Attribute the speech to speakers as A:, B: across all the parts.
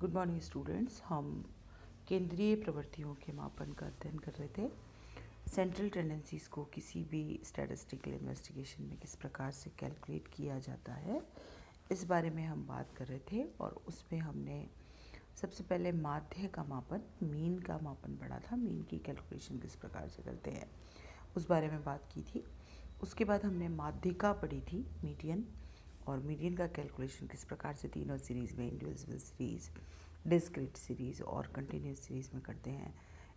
A: Good morning students. हम केंद्रीय प्रवृत्तियों के मापन का अध्ययन कर रहे थे। सेंट्रल टेंडेंसीज़ को किसी भी स्टैटिस्टिकल इन्वेस्टिगेशन में किस प्रकार से कैलकुलेट किया जाता है, इस बारे में हम बात कर रहे थे। और उसमें हमने सबसे पहले माध्य का मापन, मीन का मापन पढ़ा था। मीन की कैलकुलेशन किस प्रकार से करते हैं उस बारे में बात की थी। उसके बाद हमने माध्यिका पढ़ी थी, मीडियन, और मीडियन का कैलकुलेशन किस प्रकार से तीनों सीरीज़ में, इंडिविजुअल सीरीज़, डिस्क्रीट सीरीज़ और कंटिन्यूस सीरीज़ में करते हैं,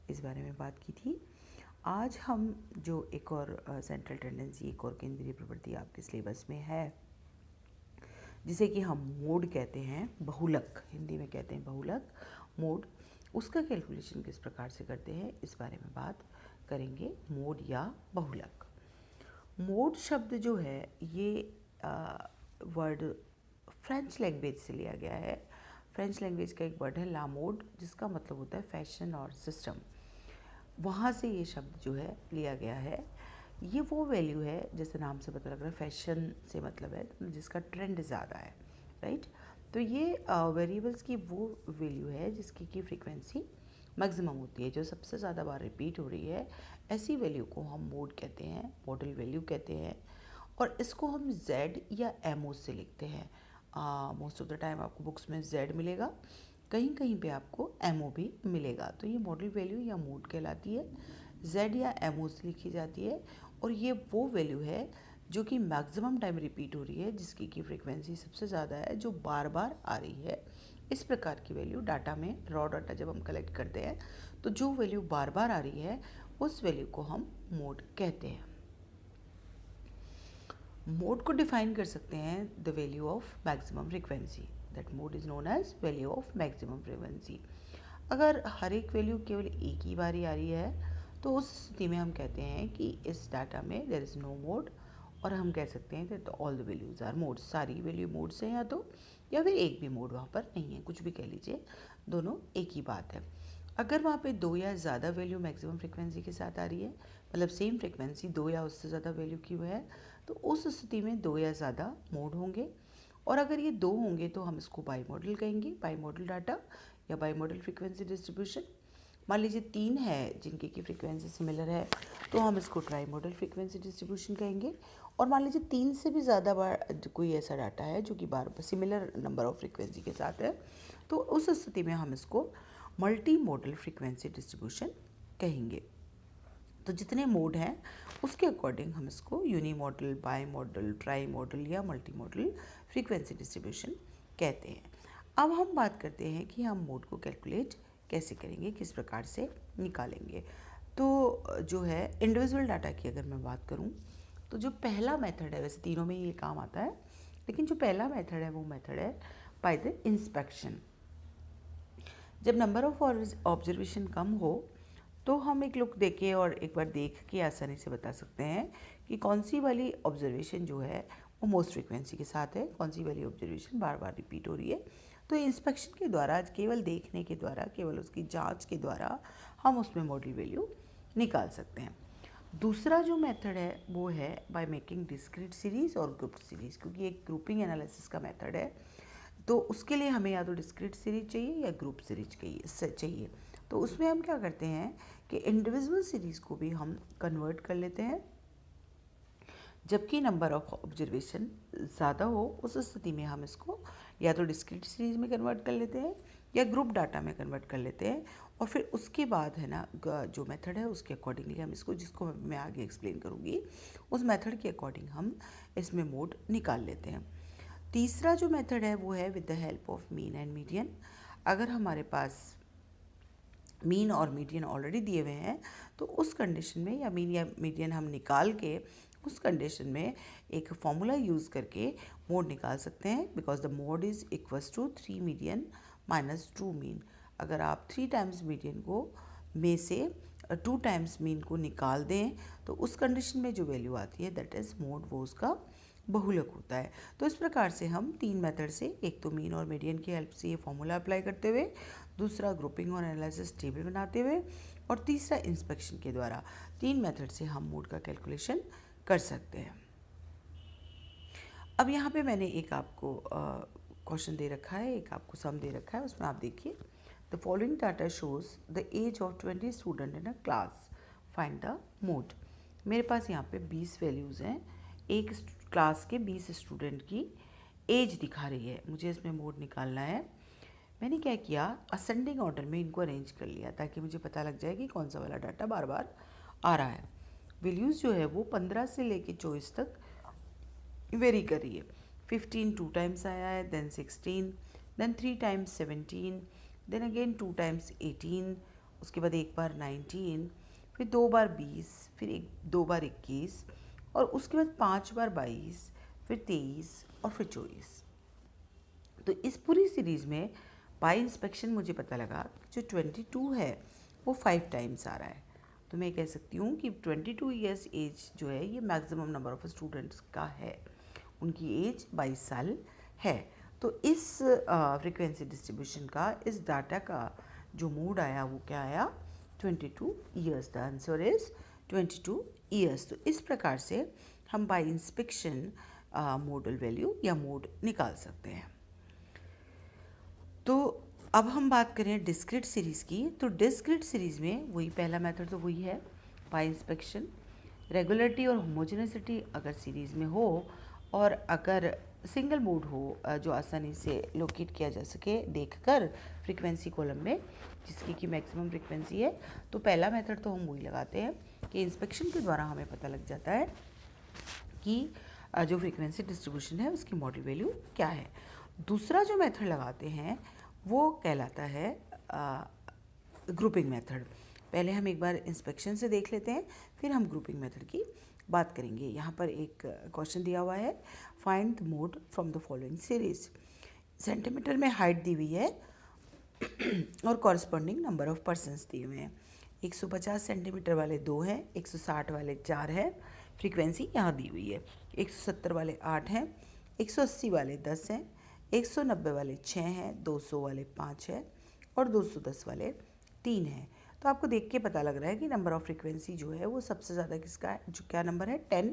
A: इस बारे में बात की थी। आज हम जो एक और सेंट्रल टेंडेंसी, एक और केंद्रीय प्रवृत्ति आपके सिलेबस में है, जिसे कि हम मोड कहते हैं, बहुलक, हिंदी में कहते हैं बहुलक, मोड, उसका कैलकुलेशन किस प्रकार से करते हैं, इस बारे में बात करेंगे। मोड या बहुलक। मोड शब्द जो है ये वर्ड फ्रेंच लैंग्वेज से लिया गया है। फ्रेंच लैंग्वेज का एक वर्ड है ला मोड, जिसका मतलब होता है फैशन और सिस्टम। वहाँ से ये शब्द जो है लिया गया है। ये वो वैल्यू है, जैसे नाम से पता लग रहा है, फैशन से मतलब है जिसका ट्रेंड ज़्यादा है, राइट। तो ये वेरिएबल्स की वो वैल्यू है जिसकी की फ्रीक्वेंसी मैक्सिमम होती है, जो सबसे ज़्यादा बार रिपीट हो रही है। ऐसी वैल्यू को हम मोड कहते हैं, मॉडल वैल्यू कहते हैं। और इसको हम Z या MO से लिखते हैं। मोस्ट ऑफ द टाइम आपको बुक्स में Z मिलेगा, कहीं कहीं पे आपको MO भी मिलेगा। तो ये मॉडल वैल्यू या मोड कहलाती है, Z या MO से लिखी जाती है। और ये वो वैल्यू है जो कि मैक्सिमम टाइम रिपीट हो रही है, जिसकी की फ्रीक्वेंसी सबसे ज़्यादा है, जो बार बार आ रही है। इस प्रकार की वैल्यू डाटा में, रॉ डाटा जब हम कलेक्ट करते हैं, तो जो वैल्यू बार बार आ रही है उस वैल्यू को हम मोड कहते हैं। मोड को डिफाइन कर सकते हैं the value of maximum frequency, that mode is known as value of maximum frequency. अगर हर एक वैल्यू केवल एक ही बार ही आ रही है, तो उस स्थिति में हम कहते हैं कि इस डाटा में देयर इज़ नो मोड। और हम कह सकते हैं that all the values are mode, सारी वैल्यू मोड्स हैं, या फिर एक भी मोड वहाँ पर नहीं है, कुछ भी कह लीजिए, दोनों एक ही बात है। अगर वहाँ पे दो या ज़्यादा वैल्यू मैक्सिमम फ्रीक्वेंसी के साथ आ रही है, मतलब सेम फ्रीक्वेंसी दो या उससे ज़्यादा वैल्यू की है, तो उस स्थिति में दो या ज़्यादा मोड होंगे। और अगर ये दो होंगे तो हम इसको बाई मॉडल कहेंगे, बाई मॉडल डाटा या बाई मॉडल फ्रीक्वेंसी डिस्ट्रीब्यूशन। मान लीजिए तीन है जिनकी की फ्रीक्वेंसी सिमिलर है, तो हम इसको ट्राई मॉडल फ्रीक्वेंसी डिस्ट्रीब्यूशन कहेंगे। और मान लीजिए तीन से भी ज़्यादा बार कोई ऐसा डाटा है जो कि बार सिमिलर नंबर ऑफ फ्रीक्वेंसी के साथ है, तो उस स्थिति में हम इसको मल्टी मॉडल फ्रीक्वेंसी डिस्ट्रीब्यूशन कहेंगे। तो जितने मोड हैं उसके अकॉर्डिंग हम इसको unimodal, bimodal, trimodal या मल्टी मॉडल फ्रीक्वेंसी डिस्ट्रीब्यूशन कहते हैं। अब हम बात करते हैं कि हम मोड को कैलकुलेट कैसे करेंगे, किस प्रकार से निकालेंगे। तो जो है इंडिविजुअल डाटा की अगर मैं बात करूं, तो जो पहला मेथड है, वैसे तीनों में ये काम आता है, लेकिन जो पहला मेथड है वो मेथड है बाय द इंस्पेक्शन। जब नंबर ऑफ ऑब्जर्वेशन कम हो तो हम एक लुक देके और एक बार देख के आसानी से बता सकते हैं कि कौन सी वाली ऑब्जर्वेशन जो है वो मोस्ट फ्रीक्वेंसी के साथ है, कौन सी वाली ऑब्जर्वेशन बार बार रिपीट हो रही है। तो इंस्पेक्शन के द्वारा, केवल देखने के द्वारा, केवल उसकी जांच के द्वारा हम उसमें मॉडल वैल्यू निकाल सकते हैं। दूसरा जो मेथड है वो है बाय मेकिंग डिस्क्रीट सीरीज़ और ग्रुप सीरीज़, क्योंकि एक ग्रुपिंग एनालिसिस का मेथड है। तो उसके लिए हमें या तो डिस्क्रीट सीरीज चाहिए या ग्रुप सीरीज चाहिए। तो उसमें हम क्या करते हैं कि इंडिविजुअल सीरीज़ को भी हम कन्वर्ट कर लेते हैं, जबकि नंबर ऑफ ऑब्जर्वेशन ज़्यादा हो उस स्थिति में हम इसको या तो डिस्क्रीट सीरीज में कन्वर्ट कर लेते हैं या ग्रुप डाटा में कन्वर्ट कर लेते हैं। और फिर उसके बाद है ना, जो मेथड है उसके अकॉर्डिंगली हम इसको, जिसको मैं आगे एक्सप्लेन करूँगी, उस मेथड के अकॉर्डिंग हम इसमें मोड निकाल लेते हैं। तीसरा जो मेथड है वो है with the help of mean and median. अगर हमारे पास मीन और मीडियन ऑलरेडी दिए हुए हैं, तो उस कंडीशन में, या मीन या मीडियन हम निकाल के उस कंडीशन में एक फॉर्मूला यूज़ करके मोड निकाल सकते हैं, because the mode is equals to 3 median minus 2 mean. अगर आप 3 टाइम्स मीडियन को में से 2 टाइम्स मीन को निकाल दें, तो उस कंडीशन में जो वैल्यू आती है दैट इज़ मोड, वो उसका बहुलक होता है। तो इस प्रकार से हम तीन मेथड से, एक तो मीन और मीडियन की हेल्प से ये फॉर्मूला अप्लाई करते हुए, दूसरा ग्रुपिंग और एनालिसिस टेबल बनाते हुए, और तीसरा इंस्पेक्शन के द्वारा, तीन मेथड से हम मोड का कैलकुलेशन कर सकते हैं। अब यहाँ पे मैंने एक आपको क्वेश्चन दे रखा है, एक आपको सम दे रखा है, उसमें आप देखिए the following data shows the age of 20 student in a class, find the mode. मेरे पास यहाँ पे 20 वैल्यूज़ हैं, एक क्लास के 20 स्टूडेंट की एज दिखा रही है, मुझे इसमें मोड निकालना है। मैंने क्या किया, असेंडिंग ऑर्डर में इनको अरेंज कर लिया ताकि मुझे पता लग जाए कि कौन सा वाला डाटा बार बार आ रहा है। वैल्यूज़ जो है वो 15 से लेके 24 तक वेरी कर रही है। 15 2 टाइम्स आया है, then 16, then 3 times 17, then again 2 times 18, उसके बाद एक बार 19, फिर 2 बार 20, फिर 2 बार 21, और उसके बाद 5 बार 22, फिर 23 और फिर 24। तो इस पूरी सीरीज़ में बाय इंस्पेक्शन मुझे पता लगा कि जो 22 है वो 5 टाइम्स आ रहा है। तो मैं कह सकती हूँ कि 22 ईयर्स एज जो है ये मैक्सिमम नंबर ऑफ स्टूडेंट्स का है, उनकी एज 22 साल है। तो इस फ्रीक्वेंसी डिस्ट्रीब्यूशन का, इस डाटा का जो मोड आया वो क्या आया, 22 years. The answer is 22 years. तो इस प्रकार से हम बाय इंस्पेक्शन मॉडल वैल्यू या मोड निकाल सकते हैं। तो अब हम बात करें डिस्क्रीट सीरीज़ की, तो डिस्क्रीट सीरीज़ में वही पहला मेथड तो वही है, बाय इंस्पेक्शन। रेगुलरिटी और होमोजेनिसिटी अगर सीरीज़ में हो और अगर सिंगल मोड हो जो आसानी से लोकेट किया जा सके देखकर फ्रीक्वेंसी कॉलम में जिसकी कि मैक्सिमम फ्रीक्वेंसी है, तो पहला मेथड तो हम वही लगाते हैं कि इंस्पेक्शन के द्वारा हमें पता लग जाता है कि जो फ्रीक्वेंसी डिस्ट्रीब्यूशन है उसकी मॉडल वैल्यू क्या है। दूसरा जो मेथड लगाते हैं वो कहलाता है ग्रुपिंग मेथड। पहले हम एक बार इंस्पेक्शन से देख लेते हैं, फिर हम ग्रुपिंग मेथड की बात करेंगे। यहाँ पर एक क्वेश्चन दिया हुआ है, find the mode from the following series. Centimetre में हाइट दी हुई है और कॉरस्पॉन्डिंग नंबर ऑफ पर्सन्स दिए हुए हैं। 150 सेंटीमीटर वाले 2 हैं, 160 वाले 4 हैं, फ्रीक्वेंसी यहाँ दी हुई है। 170 वाले 8 हैं, 180 वाले 10 हैं, 190 वाले 6 हैं, 200 वाले 5 हैं और 210 वाले 3 हैं। तो आपको देख के पता लग रहा है कि नंबर ऑफ फ्रीक्वेंसी जो है वो सबसे ज़्यादा किसका है, जो क्या नंबर है 10,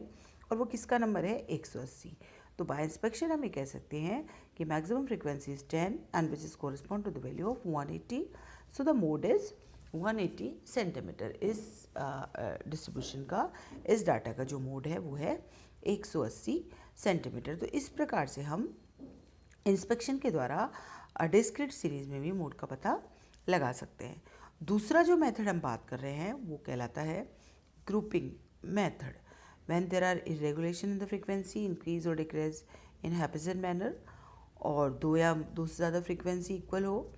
A: और वो किसका नंबर है 180। तो बाय इंस्पेक्शन हम ये कह सकते हैं कि maximum frequency is 10 and which is correspond to the value of 180। So the mode is 180 centimetre. इस डिस्ट्रीब्यूशन का, इस डाटा का जो मोड है वो है 180 सेंटीमीटर। तो इस प्रकार से हम इंस्पेक्शन के द्वारा डिस्क्रीट सीरीज में भी मोड का पता लगा सकते हैं। दूसरा जो मेथड हम बात कर रहे हैं वो कहलाता है grouping method. When there are irregulation in the frequency, increase और डिक्रीज इन हैपेजेंट मैनर, और दो या दो से ज़्यादा फ्रीक्वेंसी इक्वल हो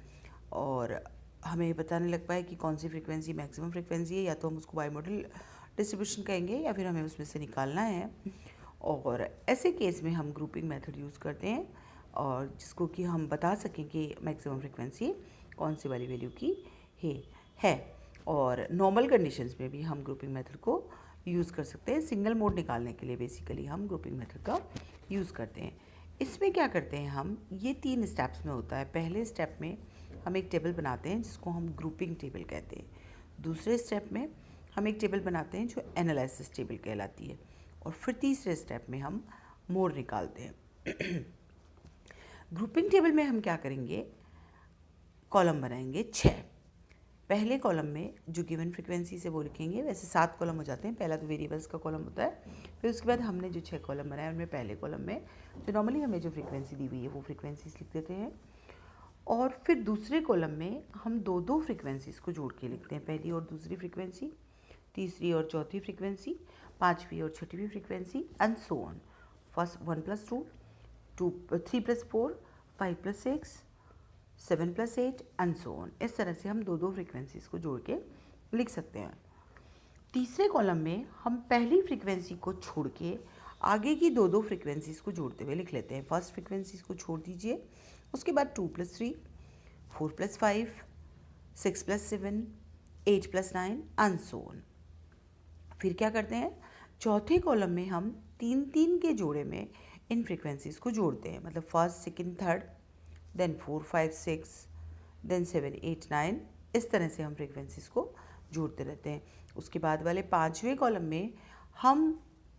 A: और हमें पता नहीं लग पाए कि कौन सी फ्रीक्वेंसी मैक्सिमम फ्रीक्वेंसी है, या तो हम उसको बाई मॉडल डिस्ट्रीब्यूशन कहेंगे या फिर हमें उसमें से निकालना है। और ऐसे केस में हम ग्रुपिंग मेथड यूज़ करते हैं और जिसको कि हम बता सकें कि मैक्सिमम फ्रीक्वेंसी कौन सी वाली वैल्यू की है। और नॉर्मल कंडीशंस में भी हम ग्रुपिंग मेथड को यूज़ कर सकते हैं। सिंगल मोड निकालने के लिए बेसिकली हम ग्रुपिंग मेथड का यूज़ करते हैं। इसमें क्या करते हैं हम, ये 3 स्टेप्स में होता है। पहले स्टेप में हम एक टेबल बनाते हैं जिसको हम ग्रुपिंग टेबल कहते हैं। दूसरे स्टेप में हम एक टेबल बनाते हैं जो एनालिसिस टेबल कहलाती है, और फिर तीसरे स्टेप में हम मोड निकालते हैं। ग्रुपिंग टेबल में हम क्या करेंगे, कॉलम बनाएंगे 6। पहले कॉलम में जो गिवन फ्रीक्वेंसी से वो लिखेंगे, वैसे 7 कॉलम हो जाते हैं। पहला तो वेरिएबल्स का कॉलम होता है, फिर उसके बाद हमने जो 6 कॉलम बनाए उनमें पहले कॉलम में जो नॉर्मली हमें जो फ्रीक्वेंसी दी हुई है वो फ्रीक्वेंसीज लिख देते हैं, और फिर दूसरे कॉलम में हम 2-2 फ्रीक्वेंसीज को जोड़ के लिखते हैं, पहली और दूसरी फ्रीक्वेंसी, तीसरी और चौथी फ्रीक्वेंसी, पाँचवीं और छठवीं frequency, and so on. First 1 + 2, 3 + 4, 5 + 6, 7 + 8 and so on. इस तरह से हम 2-2 फ्रीक्वेंसीज को जोड़ के लिख सकते हैं। तीसरे कॉलम में हम पहली फ्रीक्वेंसी को छोड़ के आगे की 2-2 फ्रीक्वेंसीज को जोड़ते हुए लिख लेते हैं। फर्स्ट फ्रीक्वेंसीज को छोड़ दीजिए, उसके बाद 2 + 3, 4 + 5, 6 + 7, 8 + 9 एंड सो ऑन। फिर क्या करते हैं, चौथे कॉलम में हम 3-3 के जोड़े में इन फ्रीक्वेंसीज को जोड़ते हैं, मतलब first, second, third, then 4, 5, 6, then 7, 8, 9। इस तरह से हम फ्रीक्वेंसीज को जोड़ते रहते हैं। उसके बाद वाले 5वें कॉलम में हम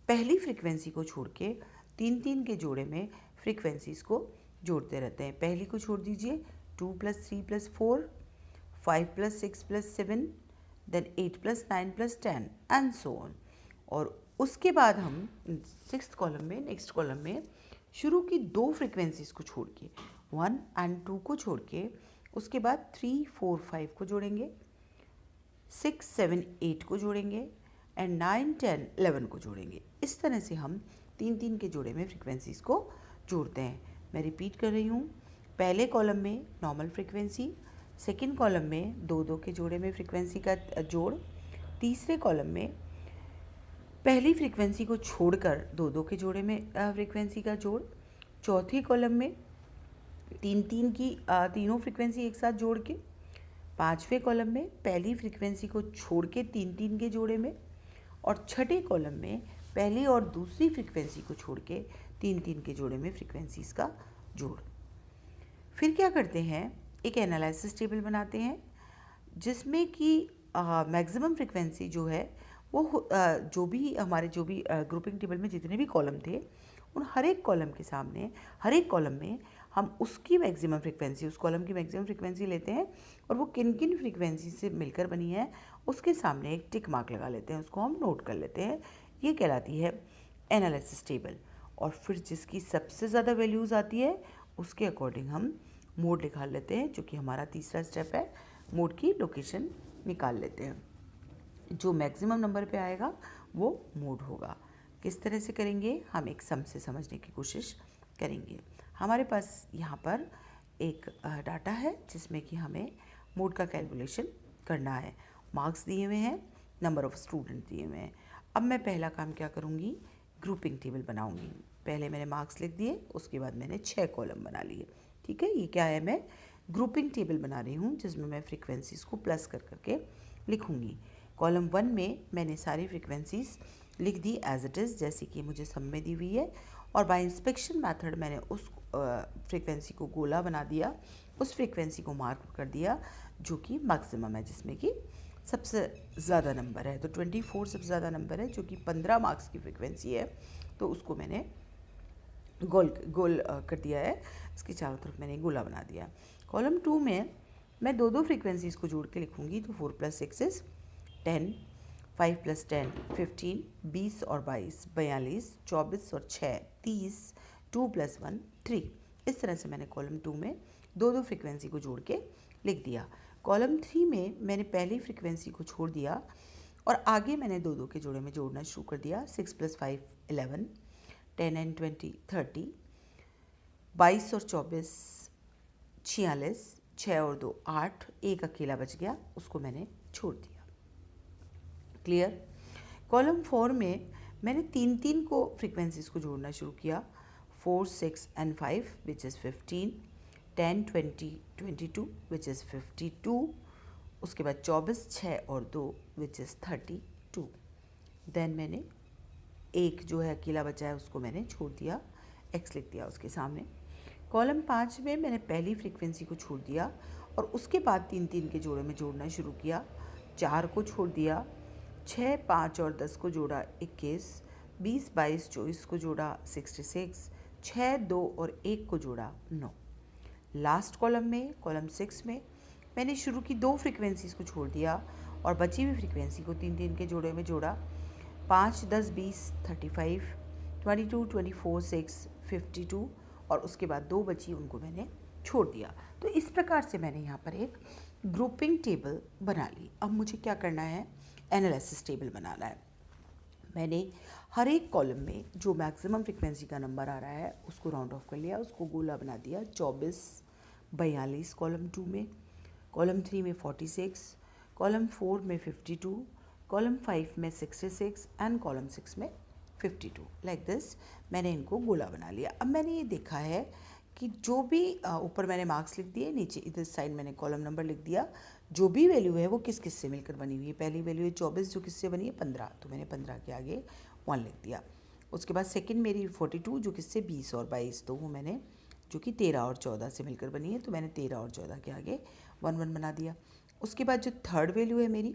A: पहली फ्रीक्वेंसी को छोड़ के 3-3 के जोड़े में फ्रीक्वेंसीज को जोड़ते रहते हैं। पहली को छोड़ दीजिए, 2 + 3 + 4, 5 + 6 + 7, देन 8 + 9 + 10 एंड सो ऑन। और उसके बाद हम सिक्स्थ कॉलम में, नेक्स्ट कॉलम में शुरू की दो फ्रीक्वेंसीज को छोड़ के, 1 एंड 2 को छोड़ के, उसके बाद 3, 4, 5 को जोड़ेंगे, 6, 7, 8 को जोड़ेंगे एंड 9, 10, 11 को जोड़ेंगे। इस तरह से हम 3-3 के जोड़े में फ्रीक्वेंसीज को जोड़ते हैं। मैं रिपीट कर रही हूँ, पहले कॉलम में नॉर्मल फ्रीक्वेंसी, सेकंड कॉलम में 2-2 के जोड़े में फ्रीक्वेंसी का जोड़, तीसरे कॉलम में पहली फ्रीक्वेंसी को छोड़कर 2-2 के जोड़े में फ्रीक्वेंसी का जोड़, चौथे कॉलम में 3-3 की तीनों फ्रीक्वेंसी एक साथ जोड़ के, पांचवें कॉलम में पहली फ्रीक्वेंसी को छोड़ के 3-3 के जोड़े में, और छठे कॉलम में पहली और दूसरी फ्रीक्वेंसी को छोड़ के 3-3 के जोड़े में फ्रीक्वेंसीज का जोड़। फिर क्या करते हैं, एक एनालिसिस टेबल बनाते हैं जिसमें कि मैक्सिमम फ्रीक्वेंसी जो है वो जो भी ग्रुपिंग टेबल में जितने भी कॉलम थे, उन हर एक कॉलम के सामने, हर एक कॉलम में हम उसकी मैक्सिमम फ्रीक्वेंसी, उस कॉलम की मैक्सिमम फ्रीक्वेंसी लेते हैं और वो किन किन फ्रीक्वेंसी से मिलकर बनी है उसके सामने एक टिक मार्क लगा लेते हैं, उसको हम नोट कर लेते हैं। ये कहलाती है एनालिसिस टेबल। और फिर जिसकी सबसे ज़्यादा वैल्यूज़ आती है उसके अकॉर्डिंग हम मोड निकाल लेते हैं, जो कि हमारा तीसरा स्टेप है। मोड की लोकेशन निकाल लेते हैं, जो मैक्सिमम नंबर पे आएगा वो मोड होगा। किस तरह से करेंगे, हम एक सम से समझने की कोशिश करेंगे। हमारे पास यहाँ पर एक डाटा है जिसमें कि हमें मोड का कैलकुलेशन करना है। मार्क्स दिए हुए हैं, नंबर ऑफ़ स्टूडेंट दिए हुए हैं। अब मैं पहला काम क्या करूँगी, ग्रुपिंग टेबल बनाऊँगी। पहले मैंने मार्क्स लिख दिए, उसके बाद मैंने 6 कॉलम बना लिए। ठीक है, ये क्या है, मैं ग्रुपिंग टेबल बना रही हूँ जिसमें मैं फ्रीक्वेंसीज़ को प्लस कर करके लिखूँगी। कॉलम 1 में मैंने सारी फ्रीक्वेंसीज़ लिख दी एज इट इज़, जैसे कि मुझे सब में दी हुई है, और बाय इंस्पेक्शन मेथड मैंने उस फ्रीक्वेंसी को गोला बना दिया, उस फ्रीक्वेंसी को मार्क कर दिया जो कि मैक्सिमम है, जिसमें कि सबसे ज़्यादा नंबर है। तो 24 सबसे ज़्यादा नंबर है, जो कि 15 मार्क्स की फ्रीक्वेंसी है, तो उसको मैंने गोल कर दिया है, इसके चारों तरफ मैंने गोला बना दिया। कॉलम 2 में मैं 2-2 फ्रीक्वेंसीज़ को जोड़ के लिखूँगी, तो 4 + 6 इज़ 10, 5 + 10 15, 20 और 22 42, 24 और 6 30, 2 + 1 3। इस तरह से मैंने कॉलम 2 में 2-2 फ्रीक्वेंसी को जोड़ के लिख दिया। कॉलम 3 में मैंने पहली फ्रीक्वेंसी को छोड़ दिया और आगे मैंने 2-2 के जोड़े में जोड़ना शुरू कर दिया। 6 + 5 11, 10 and 20 30, 22 और 24 46, 6 और 2 8, एक अकेला बच गया, उसको मैंने छोड़ दिया। क्लियर। कॉलम 4 में मैंने 3-3 को फ्रीक्वेंसीज को जोड़ना शुरू किया, 4, 6 and 5 which is 15, 10, 20, 22 which is 52, उसके बाद 24, 6 और 2 विच इज़ 32। देन मैंने एक जो है अकेला बचा है उसको मैंने छोड़ दिया, एक्स लिख दिया उसके सामने। कॉलम 5 में मैंने पहली फ्रीक्वेंसी को छोड़ दिया और उसके बाद 3-3 के जोड़े में जोड़ना शुरू किया, 4 को छोड़ दिया, 6, 5 और 10 को जोड़ा 21, 20, 22, 24 को जोड़ा 66, 6, 2 और 1 को जोड़ा 9। लास्ट कॉलम में, कॉलम 6 में मैंने शुरू की 2 फ्रीक्वेंसीज को छोड़ दिया और बची हुई फ्रीक्वेंसी को 3-3 के जोड़े में जोड़ा, 5, 10, 20 35, 22, 24, 6 52 और उसके बाद 2 बची, उनको मैंने छोड़ दिया। तो इस प्रकार से मैंने यहाँ पर एक ग्रुपिंग टेबल बना ली। अब मुझे क्या करना है, एनालिसिस टेबल बनाना है। मैंने हर एक कॉलम में जो मैक्सिमम फ्रीक्वेंसी का नंबर आ रहा है उसको राउंड ऑफ कर लिया, उसको गोला बना दिया। 24, 42 कॉलम 2 में, कॉलम 3 में 46, कॉलम 4 में 52, कॉलम 5 में 66 एंड कॉलम 6 में 52। लाइक दिस मैंने इनको गोला बना लिया। अब मैंने ये देखा है कि जो भी ऊपर मैंने मार्क्स लिख दिए, नीचे इधर साइड मैंने कॉलम नंबर लिख दिया, जो भी वैल्यू है वो किस किस से मिलकर बनी हुई है। पहली वैल्यू है 24, जो किससे बनी है 15, तो मैंने 15 के आगे 1 लिख दिया। उसके बाद सेकंड मेरी 42, जो किससे 20 और 22, तो वो मैंने जो कि 13 और 14 से मिलकर बनी है, तो मैंने 13 और 14 के आगे 1 1 बना दिया। उसके बाद जो थर्ड वैल्यू है मेरी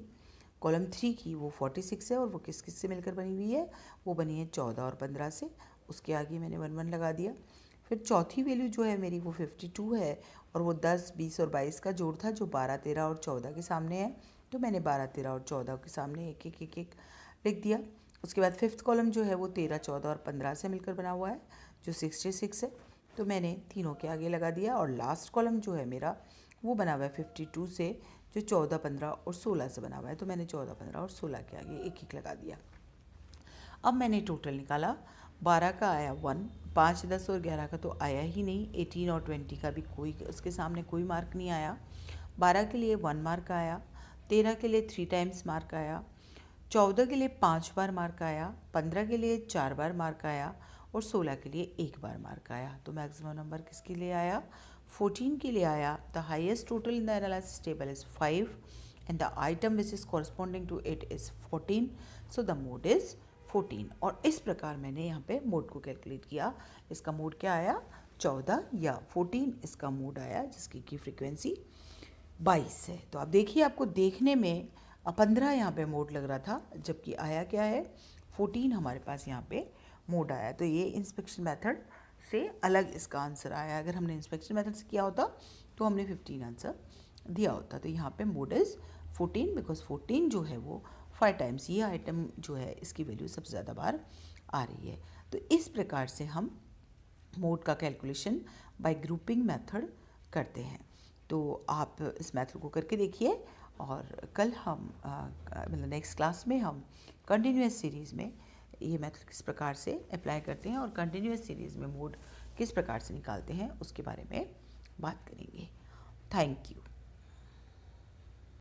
A: कॉलम 3 की, वो 46 है और वो किस किस से मिलकर बनी हुई है, वो बनी है 14 और 15 से, उसके आगे मैंने 1 1 लगा दिया। फिर चौथी वैल्यू जो है मेरी वो 52 है और वो 10, 20 और 22 का जोड़ था जो 12, 13 और 14 के सामने है, तो मैंने 12, 13 और 14 के सामने एक एक एक एक लिख दिया। उसके बाद फिफ्थ कॉलम जो है वो 13, 14 और 15 से मिलकर बना हुआ है जो 66 है, तो मैंने तीनों के आगे लगा दिया। और लास्ट कॉलम जो है मेरा वो बना हुआ है 52 से जो 14, 15 और 16 से बना हुआ है, तो मैंने 14, 15 और 16 के आगे एक एक लगा दिया। अब मैंने टोटल निकाला, 12 का आया 1, 5, 10 और 11 का तो आया ही नहीं, 18 और 20 का भी कोई उसके सामने कोई मार्क नहीं आया। 12 के लिए 1 मार्क आया, 13 के लिए 3 टाइम्स मार्क आया, 14 के लिए 5 बार मार्क आया, 15 के लिए 4 बार मार्क आया और 16 के लिए 1 बार मार्क आया। तो मैक्सिमम नंबर किसके लिए आया? 14 के लिए आया। The highest total in the analysis table is 5 and the item which is corresponding to it is 14, so the mode is 14। और इस प्रकार मैंने यहाँ पे मोड को कैलकुलेट किया। इसका मोड क्या आया? 14 या 14 इसका मोड आया जिसकी की फ्रीक्वेंसी 22 है। तो आप देखिए, आपको देखने में 15 यहाँ पे मोड लग रहा था, जबकि आया क्या है? 14 हमारे पास यहाँ पे मोड आया। तो ये इंस्पेक्शन मेथड से अलग इसका आंसर आया। अगर हमने इंस्पेक्शन मेथड से किया होता तो हमने 15 आंसर दिया होता। तो यहाँ पे मोड इज़ 14 बिकॉज 14 जो है वो 5 टाइम्स, ये आइटम जो है इसकी वैल्यू सबसे ज़्यादा बार आ रही है। तो इस प्रकार से हम मोड का कैलकुलेशन बाय ग्रुपिंग मेथड करते हैं। तो आप इस मेथड को करके देखिए और कल हम मतलब नेक्स्ट क्लास में हम कंटिन्यूस सीरीज़ में ये मेथड किस प्रकार से अप्लाई करते हैं और कंटिन्यूस सीरीज़ में मोड किस प्रकार से निकालते हैं उसके बारे में बात करेंगे। Thank you.